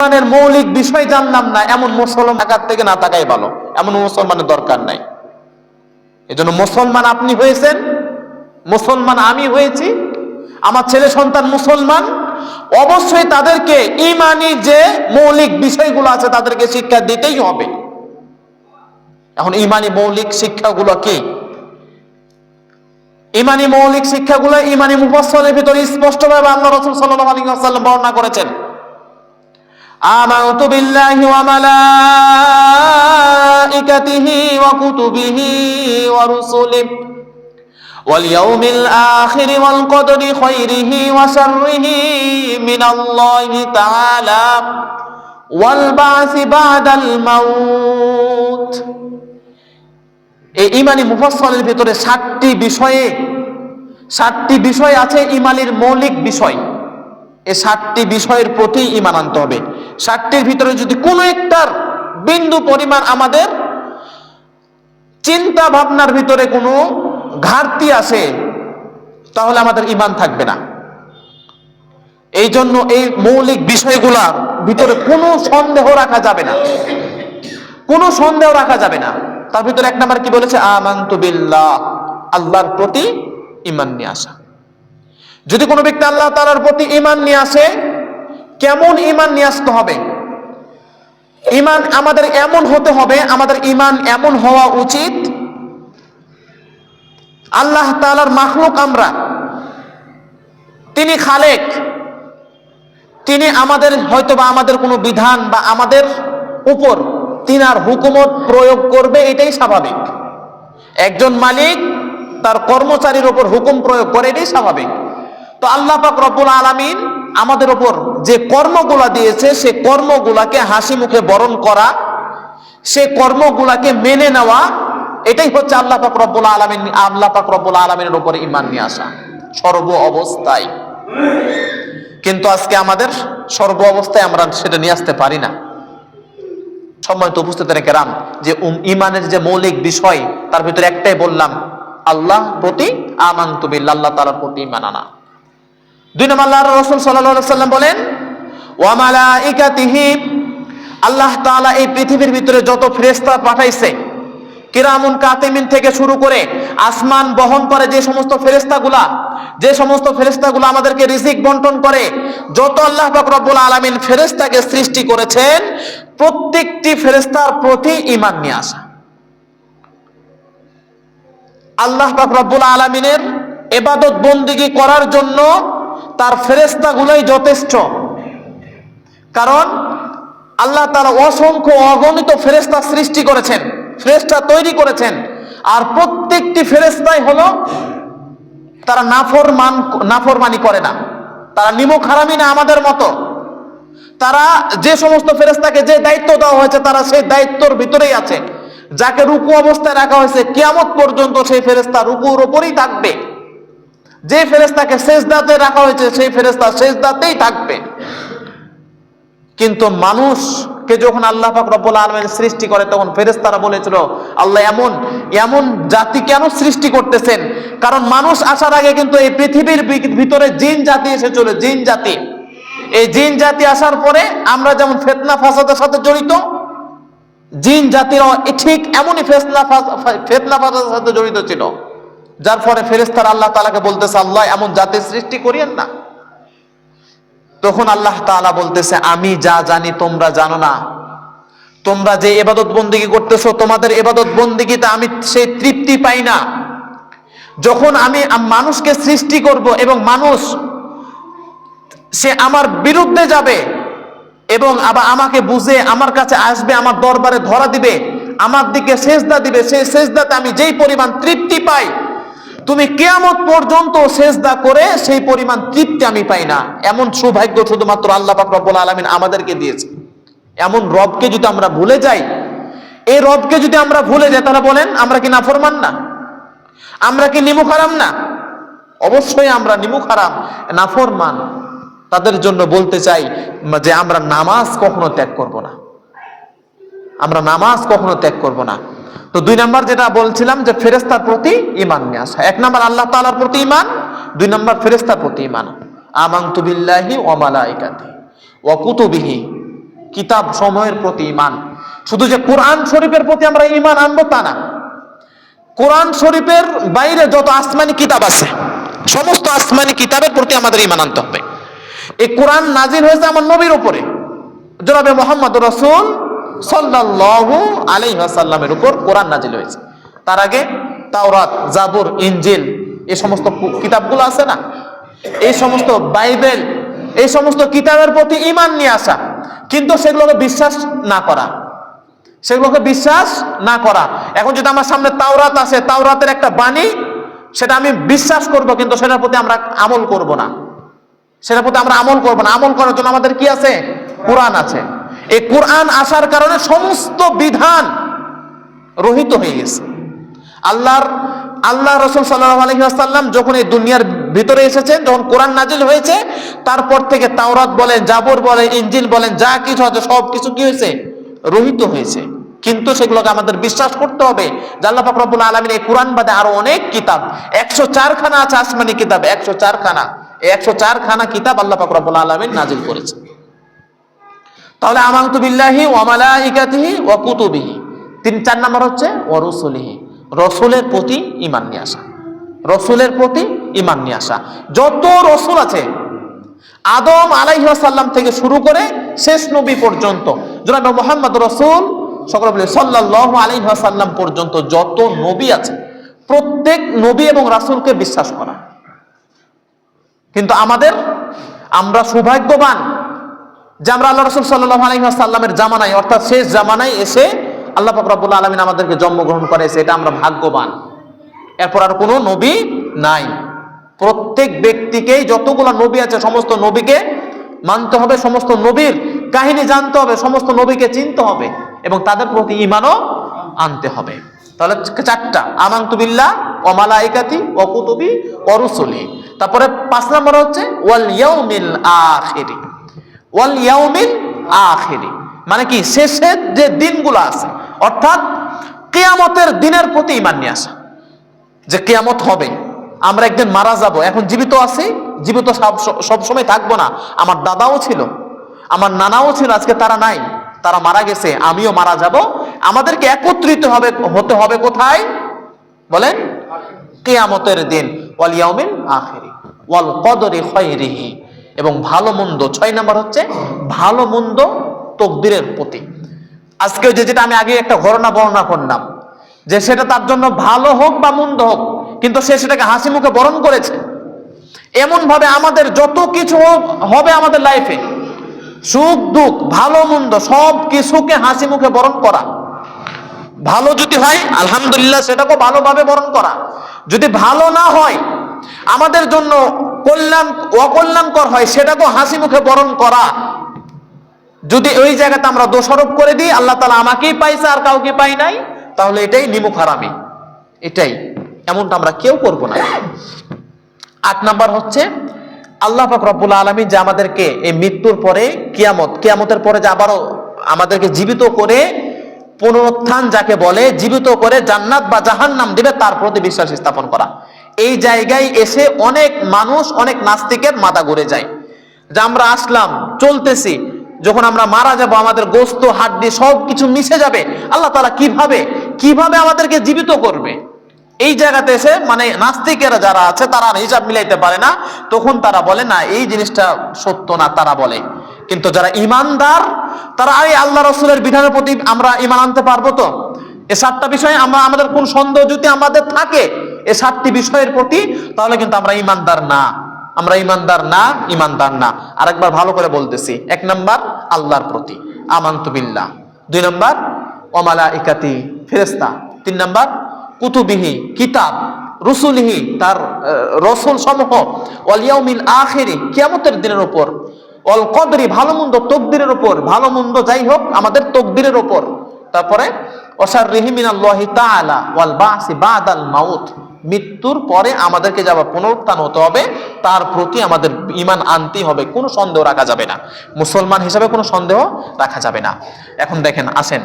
ইমানের মৌলিক বিষয় জানলাম না, এমন মুসলমান ঢাকার থেকে না থাকাই ভালো। এমন মুসলমানের দরকার নাই। এজন্য মুসলমান আপনি হয়েছেন, মুসলমান আমি হয়েছি, আমার ছেলে সন্তান মুসলমান, অবশ্যই তাদেরকে ইমানি যে মৌলিক বিষয়গুলো আছে তাদেরকে শিক্ষা দিতেই হবে। এখন ইমানি মৌলিক শিক্ষাগুলো কি? ইমানি মৌলিক শিক্ষাগুলো ইমানি মুফাসসালের ভিতরে স্পষ্টভাবে আল্লাহ রাসূল সাল্লাল্লাহু আলাইহি ওয়াসাল্লাম বর্ণনা করেছেন। আমানতু বিল্লাহি ওয়া মালাইকাতিহি ওয়া কুতুবিহি ওয়া রুসুলিহি ওয়াল ইয়াউমিল আখির ওয়াল কদরি খায়রিহি ওয়া শাররিহি মিনাল্লাহি তাআলা ওয়াল বা'সি বা'দাল মাউত। এই ইমানি মুফাসসালের ভিতরে 7টি বিষয় আছে ইমানের মৌলিক বিষয়। এই 7টি বিষয়ের প্রতি ঈমান আনতে হবে। 7টির ভিতরে যদি কোনো একটার বিন্দু পরিমাণ আমাদের চিন্তা ভাবনার ভিতরে কোনো ঘাটতি আসে, তাহলে আমাদের ঈমান থাকবে না। এই জন্য এই মৌলিক বিষয়গুলোর ভিতরে কোনো সন্দেহ রাখা যাবে না, কোনো সন্দেহ রাখা যাবে না। তার ভিতরে 1 নাম্বার কি বলেছে? আমানতু বিল্লাহ, আল্লাহর প্রতি ঈমান নিয়ে আসা। যদি কোনো ব্যক্তি আল্লাহ তাআলার প্রতি ঈমান নিয়ে আসে, কেমন ঈমান নিয়ে আসতে হবে? ঈমান আমাদের এমন হতে হবে, আমাদের ঈমান এমন হওয়া উচিত, আল্লাহ তাআলার মাখলুক আমরা, তিনি খালেক, তিনি আমাদের হয়তোবা আমাদের কোনো বিধান বা আমাদের উপর তিনার হুকুমত প্রয়োগ করবে, এটাই স্বাভাবিক। একজন মালিক তার কর্মচারীর উপর হুকুম প্রয়োগ করে, এটাই স্বাভাবিক। তো আল্লাহ পাক রব্বুল আলামিন আমাদের উপর যে কর্মগুলা দিয়েছে, সে কর্মগুলাকে হাসি মুখে বরণ করা, সে কর্মগুলাকে মেনে নেওয়া, এটাই হচ্ছে আল্লাহ পাক রব্বুল আলামিনের উপর ঈমান নিয়ে আসা সর্ব অবস্থায়। কিন্তু আজকে আমাদের সর্ব অবস্থায় আমরা সেটা নিয়ে আসতে পারি না। সম্মানিত উপস্থিতিরা কেরাম, যে ঈমানের যে মৌলিক বিষয় তার ভিতরে একটাই বললাম, আল্লাহ প্রতি আমানতু বিল্লাহ, আল্লাহ তাআলার প্রতি ঈমান আনা। 2 নম্বর আল্লাহর রাসূল সাল্লাল্লাহু আলাইহি ওয়াসাল্লাম বলেন ওয়া মালাইকাতিহি, আল্লাহ তাআলা এই পৃথিবীর ভিতরে যত ফেরেশতা পাঠাইছে, কিরামুন কাতিমিন থেকে শুরু করে আসমান বহন করে যে সমস্ত ফেরেশতাগুলা আমাদেরকে রিজিক বন্টন করে, যত আল্লাহ পাক রব্বুল আলামিন ফেরেশতাকে সৃষ্টি করেছেন, প্রত্যেকটি ফেরেশতার প্রতি ঈমান নিয়ে আসা। আল্লাহ পাক রব্বুল আলামিনের ইবাদত বন্দেগী করার জন্য তার ফেরেশতাগুলোই যথেষ্ট। কারণ আল্লাহ তাআলা অসংখ্য অগণিত ফেরেশতা সৃষ্টি করেছেন, ফেরেশতা তৈরি করেছেন, আর প্রত্যেকটি ফেরেশতাই হলো তারা নাফরমানি করে না, তারা নিমক হারামি না আমাদের মতো। তারা যে সমস্ত ফেরেশতাকে যে দায়িত্ব দেওয়া হয়েছে, তারা সেই দায়িত্বের ভিতরেই আছে। যাকে রুকু অবস্থায় রাখা হয়েছে, কিয়ামত পর্যন্ত সেই ফেরেশতা রুকুর উপরেই থাকবে। যে ফেরেশতাকে সেজদাতে রাখা হয়েছে, সেই ফেরেশতা সেজদাতেই থাকবে। কিন্তু মানুষকে যখন আল্লাহ পাক রব্বুল আলামিন সৃষ্টি করে, তখন ফেরেশতারা বলেছিল, আল্লাহ এমন জাতি কেন সৃষ্টি করতেছেন? কারণ মানুষ আসার আগে কিন্তু এই পৃথিবীর ভিতরে জিন জাতি এসেছিল, জিন জাতি। এই জিন জাতি আসার পরে আমরা যেমন ফিতনা ফাসাদের সাথে জড়িত, জিন জাতিরাও ঠিক এমনই ফিতনা ফাসাদের সাথে জড়িত ছিল। যার ফলে ফেরেশতারা আল্লাহ তাআলাকে বলতেছে, আল্লাহ এমন জাতি সৃষ্টি করিয়েন না। তখন আল্লাহ তাআলা বলতেছে, আমি যা জানি তোমরা জানো না। তোমরা যে ইবাদত বন্দেগী করতেছো, তোমাদের ইবাদত বন্দেগীতে আমি সেই তৃপ্তি পাই না। যখন আমি মানুষকে সৃষ্টি করব এবং মানুষ সে আমার বিরুদ্ধে যাবে এবং আবার আমাকে বুঝে আমার কাছে আসবে, আমার দরবারে ধরা দিবে, আমার দিকে সেজদা দিবে, সেই সেজদাতে আমি যেই পরিমাণ তৃপ্তি পাই, তুমি কিয়ামত পর্যন্ত সেজদা করে সেই পরিমাণ তৃপ্তি আমি পাই না। এমন সৌভাগ্য শুধুমাত্র আল্লাহ পাক রব্বুল আলামিন আমাদেরকে দিয়েছে। এমন রবকে যদি আমরা ভুলে যাই, এই রবকে যদি আমরা ভুলে যাই, তাহলে বলেন আমরা কি নাফরমান না? আমরা কি নিমুখ হারাম না? অবশ্যই আমরা নিমুখ হারাম, নাফরমান। তাদের জন্য বলতে চাই যে আমরা নামাজ কখনো ত্যাগ করব না, আমরা নামাজ কখনো ত্যাগ করব না। তো 2 নাম্বার যেটা বলছিলাম, যে ফেরেশতার প্রতি ঈমান নিয়ে আসা। 1 নাম্বার আল্লাহ তাআলার প্রতি ঈমান, 2 নাম্বার ফেরেশতার প্রতি ঈমান। আমানতু বিল্লাহি ওয়া মালাইকাতিহি ওয়া কুতুবিহি কিতাব সমূহের প্রতি ঈমান। শুধু যে কোরআন শরীফের প্রতি আমরা ঈমান আনবো তা না, কোরআন শরীফের বাইরে যত আসমানি কিতাব আছে সমস্ত আসমানি কিতাবের প্রতি আমাদের ঈমান আনতে হবে। এই কোরআন নাজিল হয়েছে আমার নবীর উপরে, জনাবে মুহাম্মদ রাসূল সাল্লাল্লাহু আলাইহি ওয়াসাল্লামের উপর কোরআন নাজিল হয়েছে। তার আগে তাওরাত, জাবুর, ইনজিল এই সমস্ত কিতাবগুলো আছে না, এই সমস্ত বাইবেল, এই সমস্ত কিতাবের প্রতি ঈমান নিয়ে আসা, কিন্তু সেগুলোকে বিশ্বাস না করা, সেগুলোকে বিশ্বাস না করা। এখন যদি আমার সামনে তাওরাত আছে, তাওরাতের একটা বাণী, সেটা আমি বিশ্বাস করব, কিন্তু সেটার প্রতি আমরা আমল করব না, সেটার প্রতি আমরা আমল করব না। আমল করার জন্য আমাদের কি আছে? কোরআন আছে। এই কোরআন আসার কারণে সমস্ত বিধান রহিত হয়ে গেছে। আল্লাহ রাসূল সাল্লাল্লাহু আলাইহি ওয়াসাল্লাম যখন এই দুনিয়ার ভিতরে এসেছেন, যখন কোরআন নাজিল হয়েছে, তারপর থেকে তাওরাত বলেন, জাবুর বলেন, ইনজিল বলেন, যা কিছু আছে সব কিছু কি হয়েছে? রহিত হয়েছে। কিন্তু সেগুলোকে আমাদের বিশ্বাস করতে হবে যে আল্লাহ পাক রব্বুল আলামিন এই কোরআন বাদে আরো অনেক কিতাব, 104 খানা আছে আসমানি কিতাব, 104 খানা, এই 104 খানা কিতাব আল্লাহ পাক রব্বুল আলামিন নাজিল করেছে। তাহলে আমানতু বিল্লাহি ওয়া মালাইকাতিহি ওয়া কুতুবিহি, 3-4 নাম্বার হচ্ছে ওয়া রুসুলিহি, রসুলের প্রতি ঈমান নিয়ে আসা, রসুলের প্রতি ঈমান নিয়ে আসা। যত রসুল আছে আদম আলাইহিস সালাম থেকে শুরু করে শেষ নবী পর্যন্ত, জনাবে মুহাম্মদ রাসূল সাল্লাল্লাহু আলাইহি ওয়াসাল্লাম পর্যন্ত যত নবী আছে, প্রত্যেক নবী এবং রাসূলকে বিশ্বাস করা। কিন্তু আমরা সৌভাগ্যবান যে আমরা আল্লাহ রাসূল সাল্লাল্লাহু আলাইহি ওয়াসাল্লামের জামানায়, অর্থাৎ শেষ জামানায় এসে আল্লাহ পাক রব্বুল আলামিন আমাদেরকে জন্মগ্রহণ করেছে, এটা আমরা ভাগ্যবান। এরপর আর কোনো নবী নাই। প্রত্যেক ব্যক্তিকেই, যতগুলো নবী আছে সমস্ত নবীকে মানতে হবে, সমস্ত নবীর কাহিনী জানতে হবে, সমস্ত নবীকে চিনতে হবে এবং তাদের প্রতি ঈমানও আনতে হবে। তাহলে 4টা, আমানতু বিল্লাহ ওয়া মালাইকাতি ওয়া কুতুবি ওয়া রুসুলি। তারপরে 5 নম্বর হচ্ছে ওয়াল ইয়াউমিল আখিরি, ওয়াল ইয়াউমিল আখিরি মানে কি? শেষের যে দিনগুলো আছে, অর্থাৎ কিয়ামতের দিনের প্রতি ঈমান নিয়ে আসা, যে কিয়ামত হবে, আমরা একদিন মারা যাব। এখন জীবিত আছি, জীবিত সব সময় থাকবো না। আমার দাদাও ছিল, আমার নানাও ছিল, আজকে তারা নাই, তারা মারা গেছে, আমিও মারা যাব। আমাদেরকে একত্রিত হতে হবে কোথায় বলেন? কিয়ামতের দিন। ওয়াল ইয়াউমিল আখিরি ওয়াল কদরি খায়রিহি, এবং ভালো মন্দ। 6 নম্বর হচ্ছে ভালো মন্দ তকদিরের প্রতি। আজকে যেটা আমি আগে একটা ঘটনা বর্ণনা করলাম, যে সেটা তার জন্য ভালো হোক বা মন্দ হোক, কিন্তু সে সেটাকে হাসি মুখে বরণ করেছে। এমন ভাবে আমাদের যত কিছু হবে আমাদের লাইফে, সুখ দুঃখ ভালো মন্দ সব কিছুকে হাসি মুখে বরণ করা। ভালো যদি হয় আলহামদুলিল্লাহ, সেটাকে ভালোভাবে বরণ করা। যদি ভালো না হয়, আমাদের জন্য অকল্যাণকর হয়, সেটাকে হাসি মুখে বরণ করা। যদি ওই জায়গাতে আমরা দোষারোপ করে দিই আল্লাহ তাআলা আমাকেই পাইছে আর কাউকে পাই নাই, তাহলে এটাই নিমুখ হারামি, এটাই, এমনটা আমরা কেউ করব না। 8 নাম্বার হচ্ছে আল্লাহ পাক রব্বুল আলামিন যে আমাদেরকে এই মৃত্যুর পরে কিয়ামতের পরে যে আবারও আমাদেরকে জীবিত করে পুনরুত্থান যাকে বলে, জীবিত করে জান্নাত বা জাহান্নাম দিবে, তার প্রতি বিশ্বাস স্থাপন করা। এই জায়গায় এসে অনেক মানুষ, অনেক নাস্তিকের মাথা ঘুরে যায় যে আমরা আসলাম, চলতেছি, যখন আমরা মারা যাব আমাদের গোস্ত হাড্ডি সব কিছু মিশে যাবে, আল্লাহ তাআলা কিভাবে আমাদেরকে জীবিত করবে? এই জায়গাতে এসে মানে নাস্তিকেরা যারা আছে তারা হিসাব মিলাইতে পারে না, তখন তারা বলে না এই জিনিসটা সত্য না, তারা বলে। কিন্তু যারা ঈমানদার, তারা এই আল্লাহ রাসূলের বিধানের প্রতি আমরা ঈমান আনতে পারবো তো? এই 7টা বিষয়ে আমাদের কোন সন্দেহ যদি আমাদের থাকে এই 7টি বিষয়ের প্রতি, তাহলে কিন্তু আমরা ঈমানদার না, আমরা ঈমানদার না। আরেকবার ভালো করে বলতেছি। 1 নাম্বার আল্লাহর প্রতি আমানতু বিল্লাহ, 2 নাম্বার ওয়া মালাইকাতি ফেরেশতা, 3 নাম্বার কুতুবিহি কিতাব, রুসুলিহি তার রসুল সমূহ, ওয়াল ইয়াউমিল আখিরি কিয়ামতের দিনের উপর, ওয়াল কদরি ভালো মন্দ তকদিরের উপর, ভালো মন্দ যাই হোক আমাদের তকদিরের উপর। তারপরে ওয়াশাররিহি মিনাল্লাহি তাআলা ওয়াল বাসি বাদাল মাউত, মৃত্যুর পরে আমাদেরকে যাওয়া পুনরুত্থান হতে হবে, তার প্রতি আমাদের ঈমান আনতেই হবে, কোনো সন্দেহ রাখা যাবে না। মুসলমান হিসাবে কোনো সন্দেহ রাখা যাবে না। এখন দেখেন, আসেন